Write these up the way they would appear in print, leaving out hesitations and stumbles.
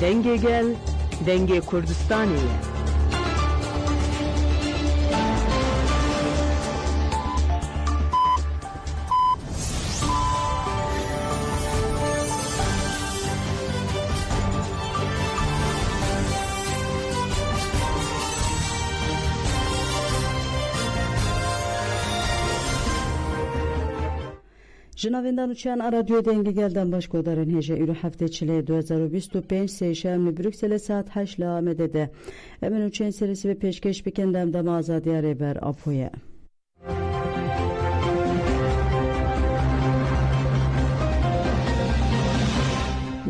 Denge gel, denge Kurdistaniye. Jinavendan uçan radyo denge gelden başkodarın hece ürü hafteçiliği 2025 seyşemli Brüksel'e saat 8 la medede. Hemen uçan serisi ve peşkeş bikendem de mazadiye reber apoya.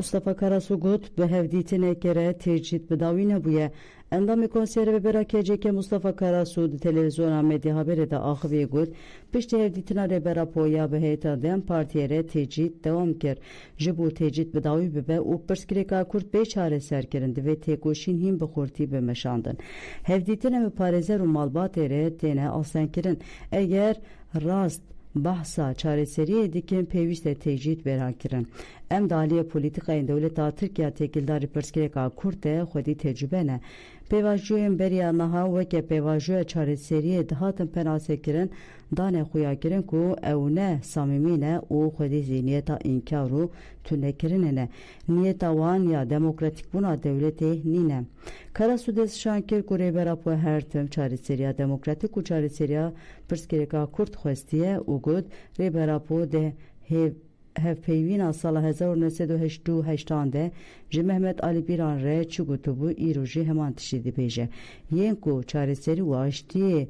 Mustafa Karasugut به هفدیتنه کره تجدید بداوینه بویه اندام کنسر و براکه که مصطفی کراسود تلویزیون مدیا haber de آخوی گود پشت هفدیتنه ره برا پویا به هیتا دم پارتیه ره تجدید دوام کر جبو تجدید بداوی به او پرسکریکا کرد بیچاره سر کرند و تکوشین هم بخورتی به مشاندن هفدیتنه و پارزه رو مالبات ره تنه آسان کرن اگر راست bahsa çareseriye dikin pevişte tecrid berakirin. Em daliye politikayın devleta Türkiye tekildari perskereka kurte xwedî tecrübene. Pevajiyên beriya naha weke pevajiya çareseriye dihatin penasekirin dane xuyakirin ku ew ne samimî ne û xwedî zihniyeta înkar û tunekirinine. Niyeta wan ya demokratik buna devletê nîne. Karasûdê şankir ku rêbera xwe her tim çareseriya demokratik û çareseriya perskereka Kurd xwestiye û got rêbera xwe de hevpeyvîna sala 1988 de ji Mehmet Ali Bîran re çi gotibû îro jî heman tiştî dibêje. Yên ku çareserî û aştiyê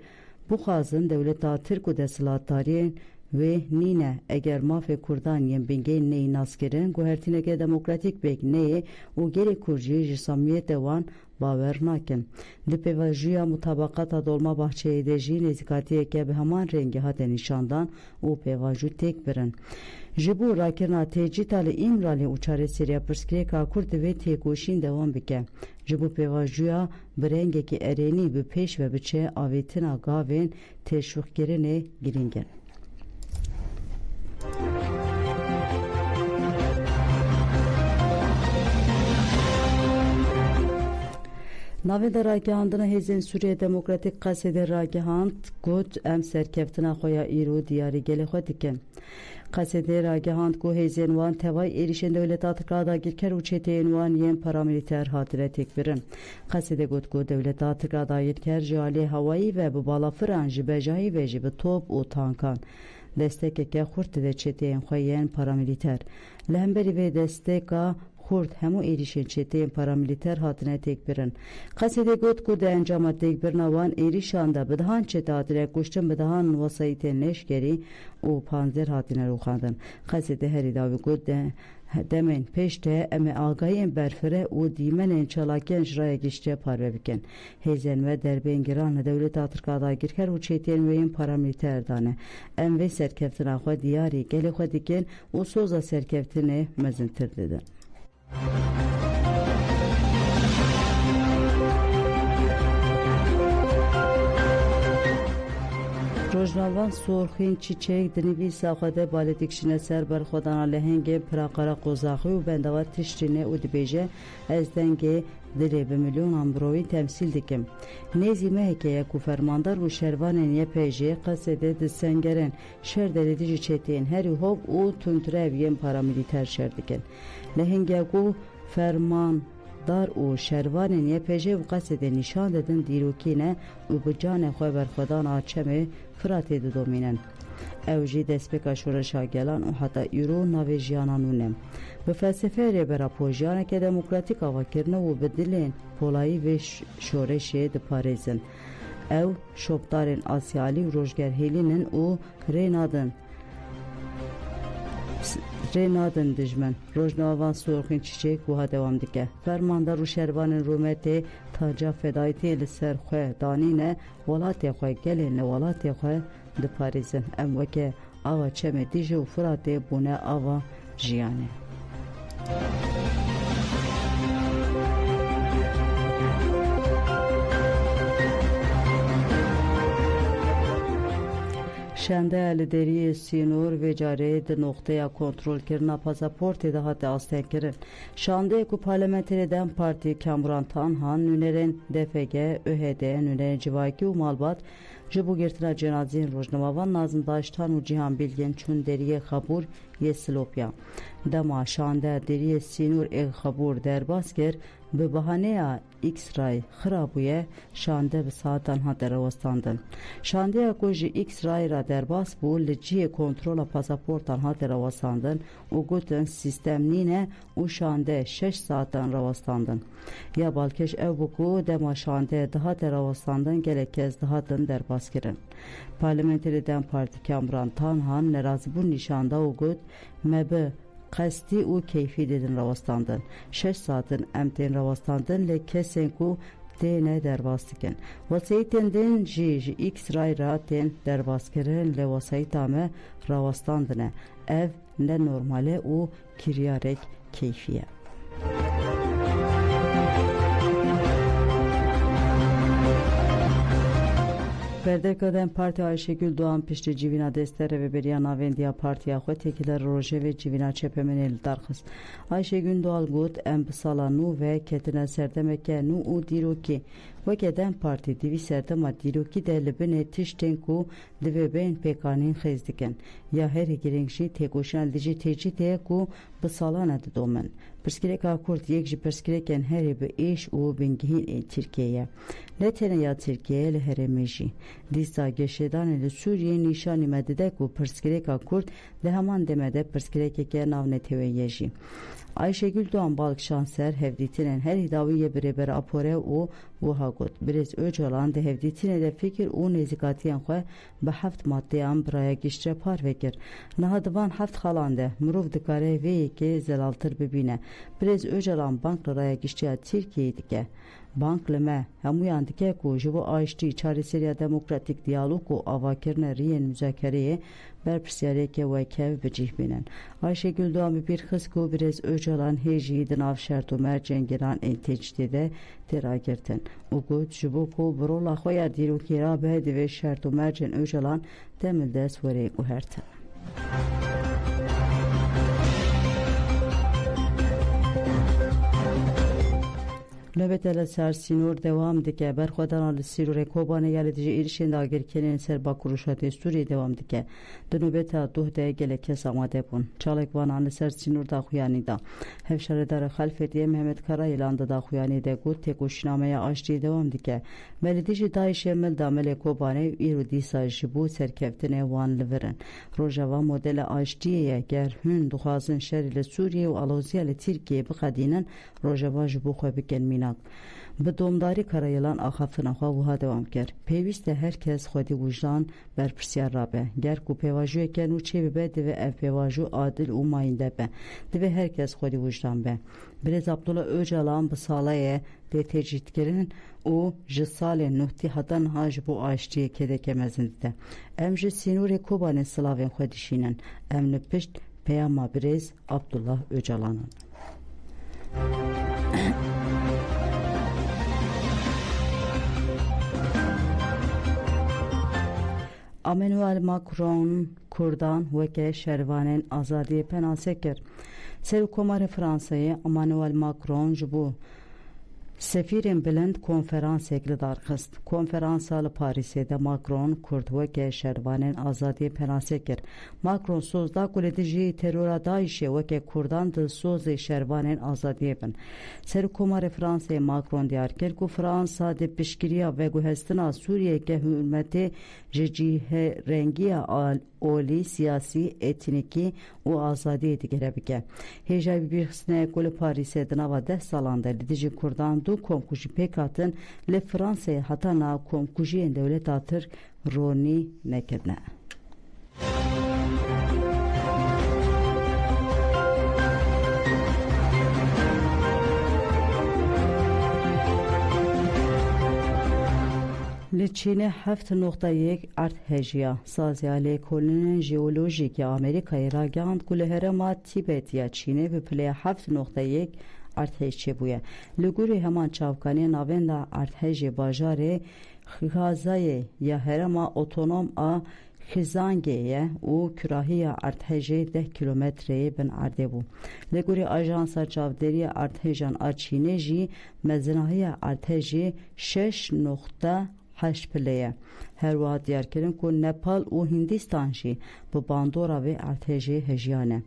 bixwazin dewleta Tirk û desthilatdariyên wê nîne eger mafê Kurdan yên bingehên neyê naskirin guhertîneke demokratîk bêk neyê û gelê Kurd jî ji samimiyetê wan bawer nakin. Di pêvajiya mutabaqata Dolmabahçeyê de jî nêzîkatiyeke bi heman rengî hate nîşandan û pêvajî têk birin. Ji bo rakirina tecîta li İmralê û çareseriya pirsgirêka Kurd divê têkoşîn dewam bike. Ji bo pêvajiya bi rengekî erênî bi pêş ve biçe avêtina gavên teşwîqkirinê girîng in. Navê ragihandina Hêzên Sûriya Demokratîk Qesedê ragihand got em serkeftina xwe ya îro diyarî gelê xwe dikin. Qesedê ragihand ku hêzên wan tevay êrişên dewleta Tirkiye dagirker û çeteyên wan yên paramîlîter hatine têkbirin. Qesedê got ku dewleta Tirkiye dagirker ji aliyê hewayî ve bi balafiran ji bejahî ve jî bi top û tankan destekeke xurt dide çeteyên xwe yên paramîlîter. Li hemberî vê desteka Kurd hemû êrişên çeteyên paramîlîter hatine têkbirin. Qesedê got ku di encama têkbirina wan êrişan de bidihan çete hatine kuştin bidihan wesayîtên leşkerî û panzer hatine rûxandin. Qesedê herî dawî got demên pêş de em ê agahiyên berfireh û dîmenên çalakiyên ji raya giştî parve bikin. Hêzên me derbên giran li dewleta Tirkiye dagirker û çeteyên wê yên paramîlîter dane. Em vê serkeftina xwe diyarî gelê xwe dikin û soza serkeftinê mezintir didin. Rojnavan Sorxên Çiçek dinivîsa xwe de balê dikişine ser berxwedana lehengê Piraqara Qozaxî û bendava tiştîne û dibêje ez dengê dilê bi milyonan mirovî temsîl dikim. Nêzî me hekeye ku fermandar û şervanên YPJ Qesedê di sengerên şerderê dijî çeteyên herî hov û tundrev yên paramîlîter şer dikin. Lehengê ku fermandar û şervanên YPJ û Qesedê nîşan didin dîrokîne û bi canê xwe berxwedana çemê Firatê didomînin. Ew jî destpêka şoreşa gelan û heta îro navê jiyana nû ne. Bi felsefeya rêbera pojiyaneke demokratîk avakirine û bi dilên polayî vê şoreşê diparêzin. Ew şopdarên asyalî û rojgerhêlînin û rênadin dijmin. Rojnavan Sorxên Çiçek wiha dewam dike. Fermandar û şervanên Rûmetê taca fedayîtiyê li ser xwe danîne welatê xwe gelên li welatê xwe diparêzin. Em weke ava çemê dijî û Firatê bûne ava jiyanê. Şende lideri Sinur ve Cared noktaya kontrol kirna pasaporti daha da astenkirin. Şande ku parlamenteriden parti Kamuran Tanhan nüneren DFG, ÖHD, nüneren civaki u malbat Jibu girtina cenazin Rojnavavan Nazım Daştan u Cihan Bilgen çün deriye xabur ye Silopya. Dema şande deriye Sinur xabur derbasker به بهانه ایکس رای خرابویه شانده به ساعتان ها در وستاندن. شانده اکوژی ایکس رای را در باس بو لجی کنترول پاسپورتان ها در وستاندن و گوتن سیستم نینه و شانده 6 ساعتان را وستاندن. یا بالکش او بکو دما شانده daha در وستاندن gelekez daha dın der bas girin. Parlamenteriden Parti Kamuran Tanhan nerazı bu nişanda o gut mebe قصدی او کیفی دیدن روستاندن 6 ساعتن امتین روستاندن لی کسین کو دینه درباستکن وسیعتن دین جی ایکس رای را دین درباستکرن لی وسیعتامه روستاندنه ev ne normale او kiryarek keyfiye. Berdekaden Parti Ayşegül Doğan pişti civina destere ve beriyan avendiya partiya xwe tekiler roje ve civina çepemenel darxist. Ayşegül Doğal got em bisala nû ve ketine serdemeke nû û dîrokî wekeden parti divî serdema dîrokî de li binê tiştên ku divê bên pêkanîn xêz dikin. Ya herî girîng jî têkoşan dijî têcî tê ku bi salan didomin. Pirsgirêka Kurd yek ji pirsgirêkên herî bi êş û bingehîn ê Tirkiyeyê. Ne tene ya Tirkiye li herêmê jî. Dîsa geşedanê li Sûriyê nîşanî me dide ku pirsgirêka Kurd di heman demede pirsgirêkeke navneteweyê jî. Ayşegül Doğan Balkşanser hevdîtinên herî dawiyê birêber apore û wiha got. Birêz Öcalan di hevdîtinê de fikir û nêzîkatiyan xwe bi heft maddeyan biraya giştre par vekir. Niha divan heft xalan de mirov dikare vê yekê zelaltir bibîne. Birêz Öcalan bank li raya giştiya Tirkiyeyê dike. Bank li me hemûyan dike ku ji bo aştî çarêseriya demokratîk diyalog û avakirina riyên müzakereyê berpirsyareke wekev bicih bînin. Ayşegül Doğan bi pîrxiz ku birêz Öcalan hêjî di nav şert û mercên giran ên têcdîtê de tê ragirtin. û got ji bo ku bi rola xwe ya dîrokî rabe divê şert û mercên Öcalan demil dest werê guhertin. Nöbetele ser Sinur devam dike. Berxwedan li Sîrûrê Kobanê ya li dijî êrişên dagirkerên ser Bakuruşatê Sûriyê devam dike. Di nöbeta duh de gelek kes amade bûn. Çalekvanan li ser Sinur daxuyanî da. Hevşaredara Xelfetiye Mehmet Karayılan da daxuyanî de got têkoşînameya aştî devam dike. Me li dijî Daişê mil da melê Kobanê îro dîsa ji bo serkeftinê wan li virin. Rojava modela aştiyê ye ger hûn dixwazin şerê li Sûriyê û aloziya li Tirkiyeyê bixedînin rojava ji bo xwe bikin mînak. Bi domdarî Karayılan axaftina xwe wiha devam kir. Pêwîst e herkes xwedî wijdan berpirsiyar rabe. Ger ku pêvajiyeke nû çê bibe divê ev pêvajo adil û mayînde be. Divê herkes xwedî wijdan be. Birêz Abdullah Öcalan bi salayê tê têcîtkirin û ji salên nuhtî heta niha ji bo aştiyê kedeke mezin dide. Em ji Sînûrê Kobanê silavên xwe dişînin. Em li pişt peyama birêz Abdullah Öcalanın. Emmanuel Macron Kurdan weke şervanên azadiyê penase kir. Serokkomarê Fransayê Emmanuel Macron ji bo sefîrên bilind konferansek li darxist. Konferansa li Parîsê de Macron Kurd weke şervanên azadiyê penase kir. Macron soz da ku li dijî terora Daişê weke Kurdan di sozê şervanên azadiyê bin. Serokkomarê Fransayê Macron diyar kir ku Fransa di piştgiriya veguhestina Sûriyeke hükûmetê ji cîherengiya olî siyasî, etnîkî û azadiyê digere bike. Hêja bibîrxistinê ku li Parîsê di nava 10 salan de li dijî Kurdan du komkujî pêk hatin li Fransayê heta nav komkujiyên dewleta Tirk ronî nekirine. Li Çînê 7.1 ert hejiya saziya lêkolînên jeolojîk ya Amerîkayê ragihand ku li herêma Tîbet ya Çînê bi pilê 7.1 erdhej çêbûye. Li gorî heman çavkaniyên navenda erdhejê bajarê Xizayê ya herêma otonom a خزانگیه و کراهی ارتهجه 10 کیلومتری بن عرده بو. لگوری آژانسا چاودری ارتهجان آچینه جی مزناهی ارتهجه 6.8 پلیه. هر وقت دیار کردن که نپال و هندستان جی با باندورا و ارتهجه هجیانه.